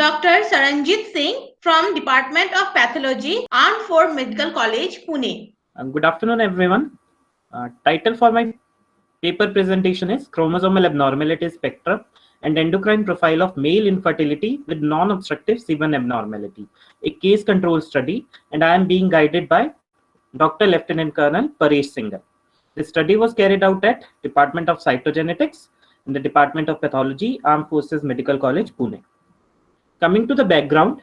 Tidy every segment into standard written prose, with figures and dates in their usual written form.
Dr. Saranjit Singh from Department of Pathology, Armed Forces Medical College, Pune. Good afternoon, everyone. Title for my paper presentation is Chromosomal Abnormality Spectrum and Endocrine Profile of Male Infertility with Non-Obstructive C1 Abnormality, a case control study, and I am being guided by Dr. Lieutenant Colonel Paresh Singh. The study was carried out at Department of Cytogenetics in the Department of Pathology, Armed Forces Medical College, Pune. Coming to the background,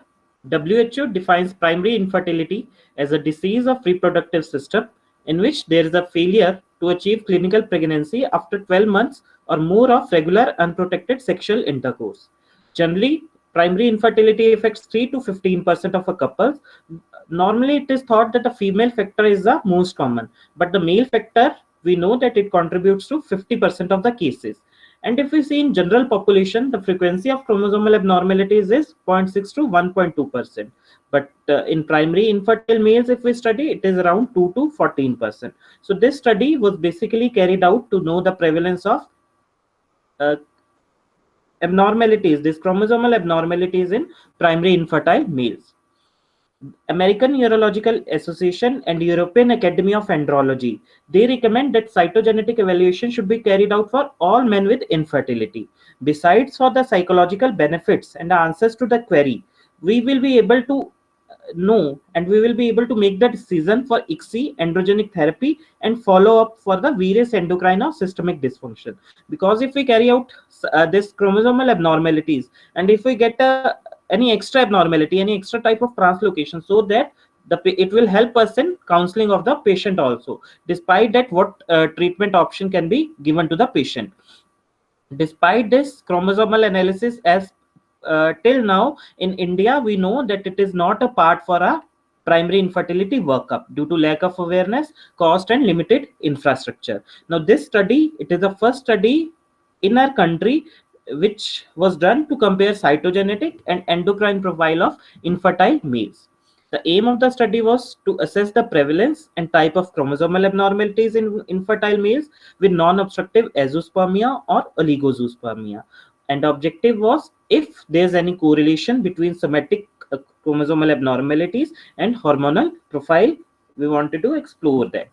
WHO defines primary infertility as a disease of reproductive system in which there is a failure to achieve clinical pregnancy after 12 months or more of regular unprotected sexual intercourse. Generally, primary infertility affects 3 to 15% of a couple. Normally, it is thought that the female factor is the most common, but the male factor, we know that it contributes to 50% of the cases. And if we see in general population, the frequency of chromosomal abnormalities is 0.6 to 1.2%. But in primary infertile males, if we study, it is around 2 to 14%. So this study was basically carried out to know the prevalence of uh, abnormalities, these chromosomal abnormalities in primary infertile males. American Urological Association and European Academy of Andrology, they recommend that cytogenetic evaluation should be carried out for all men with infertility. Besides for the psychological benefits and the answers to the query, we will be able to know and we will be able to make the decision for ICSI, androgenic therapy, and follow up for the various endocrine or systemic dysfunction. Because if we carry out this chromosomal abnormalities, and if we get any extra abnormality, any extra type of translocation, so that it will help us in counseling of the patient also. Despite that, what treatment option can be given to the patient. Despite this chromosomal analysis, as till now in India, we know that it is not a part for a primary infertility workup due to lack of awareness, cost, and limited infrastructure. Now, this study, it is the first study in our country which was done to compare cytogenetic and endocrine profile of infertile males. The aim of the study was to assess the prevalence and type of chromosomal abnormalities in infertile males with non-obstructive azoospermia or oligozoospermia. And the objective was if there's any correlation between somatic chromosomal abnormalities and hormonal profile, we wanted to explore that.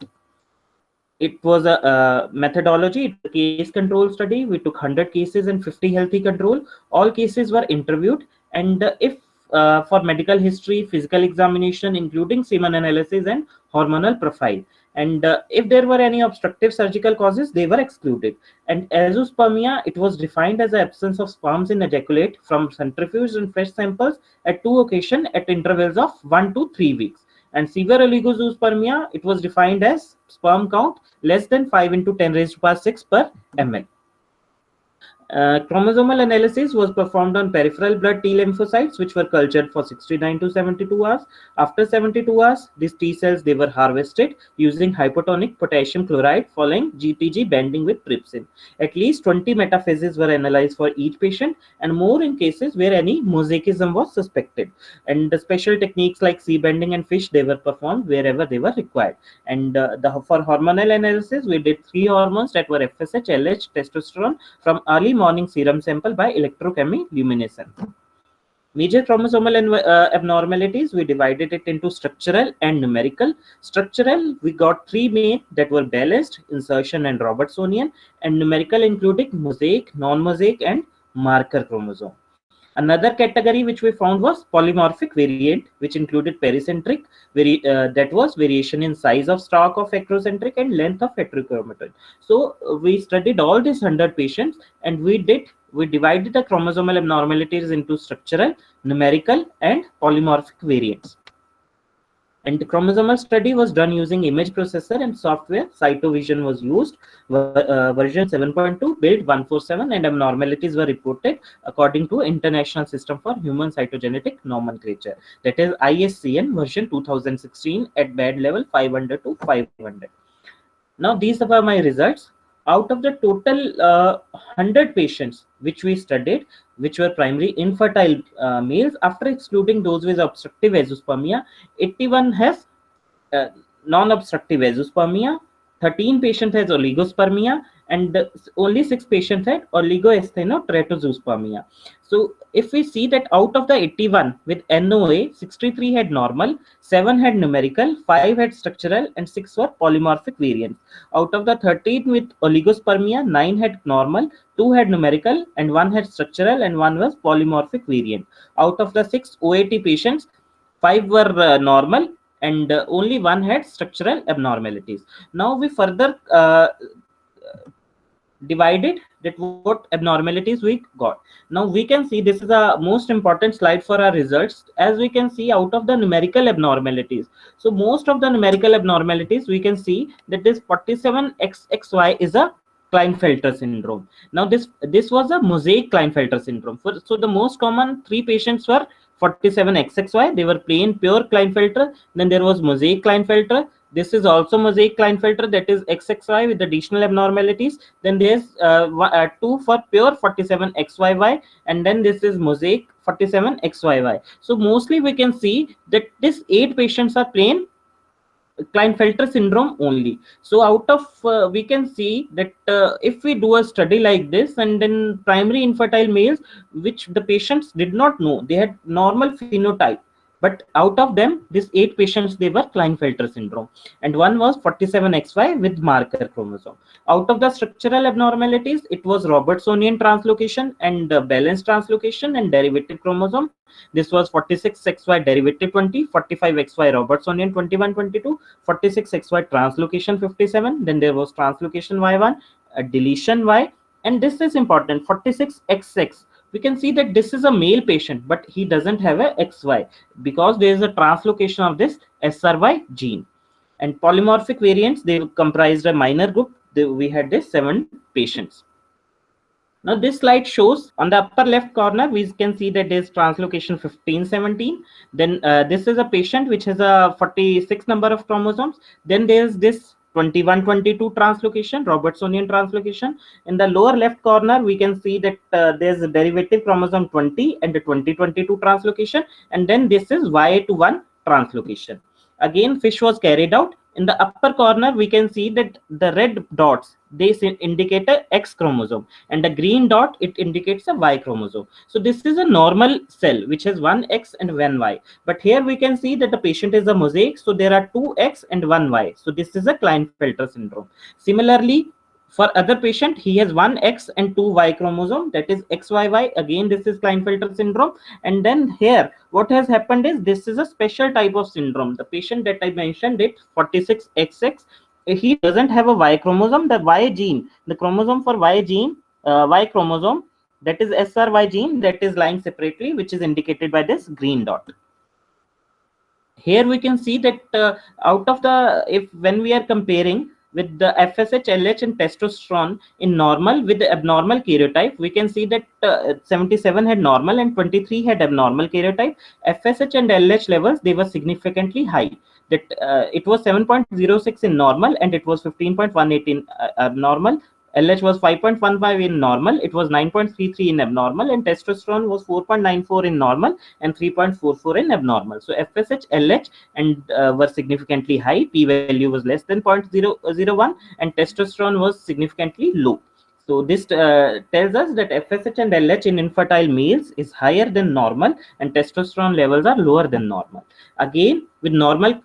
It was a methodology, it was a case control study. We took 100 cases and 50 healthy control. All cases were interviewed, and if for medical history, physical examination, including semen analysis and hormonal profile. And if there were any obstructive surgical causes, they were excluded. And azoospermia, it was defined as the absence of sperms in ejaculate from centrifuge and fresh samples at 2 occasions at intervals of 1 to 3 weeks. And severe oligozoospermia, it was defined as sperm count less than 5 into 10 raised to power 6 per ml. Chromosomal analysis was performed on peripheral blood T lymphocytes, which were cultured for 69 to 72 hours. After 72 hours, these T cells, they were harvested using hypotonic potassium chloride following GTG binding with trypsin. At least 20 metaphases were analyzed for each patient, and more in cases where any mosaicism was suspected. And the special techniques like C bending and FISH, they were performed wherever they were required. And for hormonal analysis, we did 3 hormones that were FSH, LH, testosterone from early morning serum sample by electrochemiluminescence. Major chromosomal abnormalities, we divided it into structural and numerical. Structural, we got 3 main that were balanced, insertion, and Robertsonian, and numerical including mosaic, non-mosaic, and marker chromosome. Another category which we found was polymorphic variant, which included pericentric, that was variation in size of stalk of acrocentric and length of heterochromatoid. So we studied all these 100 patients, and we divided the chromosomal abnormalities into structural, numerical, and polymorphic variants. And the chromosomal study was done using image processor and software. Cytovision was used. Version 7.2, build 147, and abnormalities were reported according to International System for Human Cytogenetic Nomenclature, that is ISCN version 2016 at bad level 500 to 500. Now these were my results. Out of the total 100 patients which we studied, which were primary infertile males, after excluding those with obstructive azoospermia, 81 has non-obstructive azoospermia, 13 patients has oligospermia, and only 6 patients had oligoasthenoteratozoospermia. So if we see that out of the 81 with NOA, 63 had normal, 7 had numerical, 5 had structural, and 6 were polymorphic variants. Out of the 13 with oligospermia, 9 had normal, 2 had numerical, and 1 had structural, and 1 was polymorphic variant. Out of the 6 OAT patients, 5 were normal, and only 1 had structural abnormalities. Now we further divided that what abnormalities we got. Now we can see this is a most important slide for our results. As we can see, out of the numerical abnormalities, so most of the numerical abnormalities, we can see that this 47XXY is a Klinefelter syndrome. Now this was a mosaic Klinefelter syndrome. So the most common 3 patients were 47XXY, they were plain pure Klinefelter. Then there was mosaic Klinefelter. This is also mosaic Klinefelter, that is XXY with additional abnormalities. Then there's 2 for pure 47XYY, and then this is mosaic 47XYY. So mostly we can see that this 8 patients are plain Klinefelter syndrome only. So out of we can see that if we do a study like this, and then primary infertile males, which the patients did not know, they had normal phenotype, but out of them, these 8 patients, they were Klinefelter syndrome, and one was 47XY with marker chromosome. Out of the structural abnormalities, it was Robertsonian translocation and balanced translocation and derivative chromosome. This was 46XY derivative 20, 45XY Robertsonian 21, 22, 46XY translocation 57. Then there was translocation Y1, a deletion Y, and this is important, 46XX. We can see that this is a male patient, but he doesn't have a XY because there is a translocation of this SRY gene. And polymorphic variants, they comprised a minor group. We had this 7 patients. Now this slide shows on the upper left corner, we can see that there is translocation 1517. Then this is a patient which has a 46 number of chromosomes. Then there is this 2122 translocation, Robertsonian translocation. In the lower left corner, we can see that there's a derivative chromosome 20 and the 2022 translocation. And then this is Y to1 translocation. Again, FISH was carried out. In the upper corner, we can see that the red dots, they indicate a X chromosome, and the green dot, it indicates a Y chromosome. So this is a normal cell which has 1 X and 1 Y. But here we can see that the patient is a mosaic, so there are 2 X and 1 Y. So this is a Klinefelter syndrome. Similarly, for other patient, he has 1 X and 2 Y chromosome, that is XYY. Again, this is Klinefelter syndrome. And then here, what has happened is this is a special type of syndrome. The patient that I mentioned, it 46XX, he doesn't have a Y chromosome. The Y gene, the chromosome for Y gene, Y chromosome, that is SRY gene, that is lying separately, which is indicated by this green dot. Here we can see that out of the, when we are comparing with the FSH, LH, and testosterone in normal with the abnormal karyotype, we can see that 77 had normal and 23 had abnormal karyotype. FSH and LH levels, they were significantly high. That it was 7.06 in normal and it was 15.18 in abnormal. LH was 5.15 in normal, it was 9.33 in abnormal, and testosterone was 4.94 in normal and 3.44 in abnormal. So FSH, LH and were significantly high. P value was less than 0.001, and testosterone was significantly low. So this tells us that FSH and LH in infertile males is higher than normal, and testosterone levels are lower than normal. Again, with normal,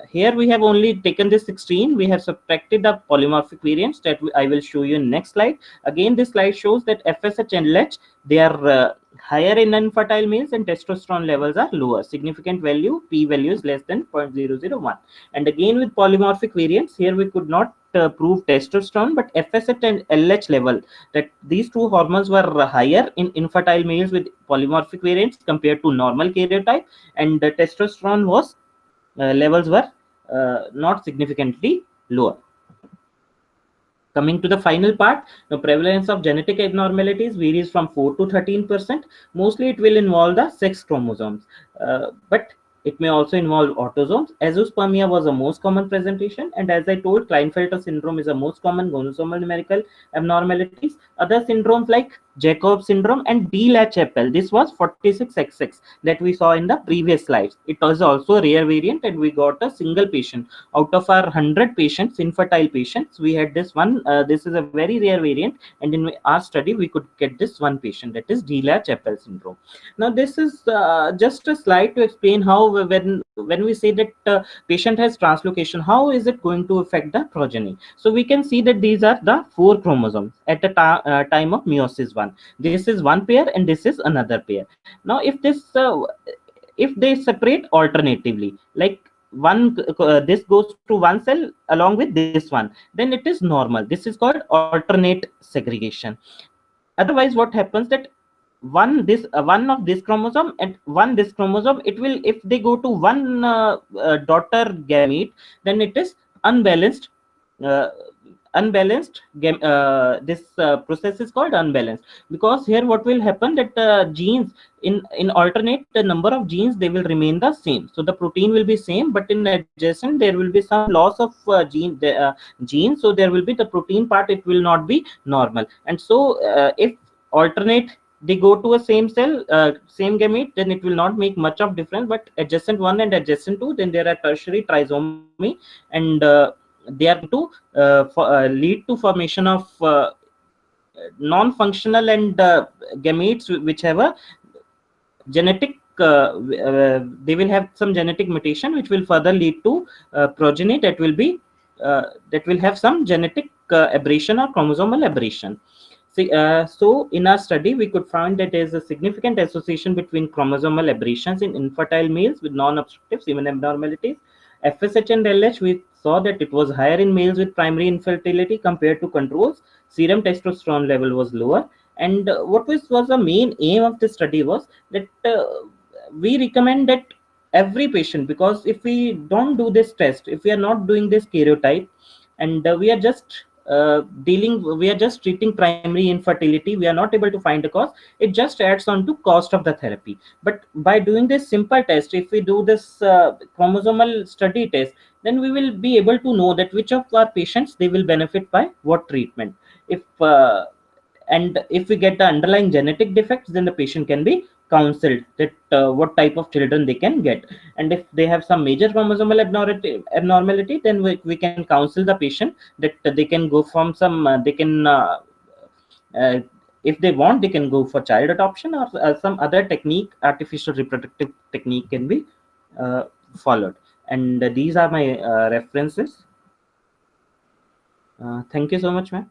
here we have only taken this 16. We have subtracted the polymorphic variants that I will show you in next slide. Again, this slide shows that FSH and LH, they are higher in infertile males, and testosterone levels are lower. Significant value, P value is less than 0.001. And again, with polymorphic variants, here we could not prove testosterone, but FSH and LH level, that these two hormones were higher in infertile males with polymorphic variants compared to normal karyotype, and the testosterone was levels were not significantly lower. Coming to the final part, the prevalence of genetic abnormalities varies from 4 to 13%. Mostly it will involve the sex chromosomes, but it may also involve autosomes. Azoospermia was the most common presentation, and as I told, Klinefelter syndrome is the most common gonosomal numerical abnormalities. Other syndromes like Jacob syndrome, and DLACHFL. This was 46XX that we saw in the previous slides. It was also a rare variant, and we got a single patient out of our 100 patients, infertile patients. We had this one. This is a very rare variant, and in our study, we could get this one patient, that is DLACHFL syndrome. Now, this is just a slide to explain how when we say that patient has translocation, how is it going to affect the progeny. So we can see that these are the 4 chromosomes at the time of meiosis 1. This is one pair and this is another pair. Now if they separate alternatively, like this goes to one cell along with this one, then it is normal. This is called alternate segregation. Otherwise, what happens that one of this chromosome and one this chromosome, it will, if they go to one daughter gamete, then it is unbalanced. uh, This process is called unbalanced, because here what will happen that genes in alternate, the number of genes, they will remain the same, so the protein will be same, but in adjacent there will be some loss of gene, so there will be the protein part, it will not be normal. And so if alternate, they go to a same cell, same gamete, then it will not make much of difference. But adjacent one and adjacent two, then there are tertiary trisomy, and they are going to lead to formation of non-functional and gametes which have a genetic they will have some genetic mutation which will further lead to progeny that will have some genetic aberration or chromosomal aberration. See, so in our study, we could find that there is a significant association between chromosomal aberrations in infertile males with non-obstructive semen abnormalities. FSH and LH, we saw that it was higher in males with primary infertility compared to controls. Serum testosterone level was lower. And what was the main aim of the study was that we recommend that every patient, because if we don't do this test, if we are not doing this karyotype, and we are just treating primary infertility, we are not able to find the cause, it just adds on to cost of the therapy. But by doing this simple test, if we do this chromosomal study test, then we will be able to know that which of our patients they will benefit by what treatment. If and if we get the underlying genetic defects, then the patient can be counseled that what type of children they can get. And if they have some major chromosomal abnormality, then we can counsel the patient that they can go from some they can uh, if they want, they can go for child adoption, or some other technique, artificial reproductive technique can be uh, followed. And these are my references. Thank you so much, ma'am.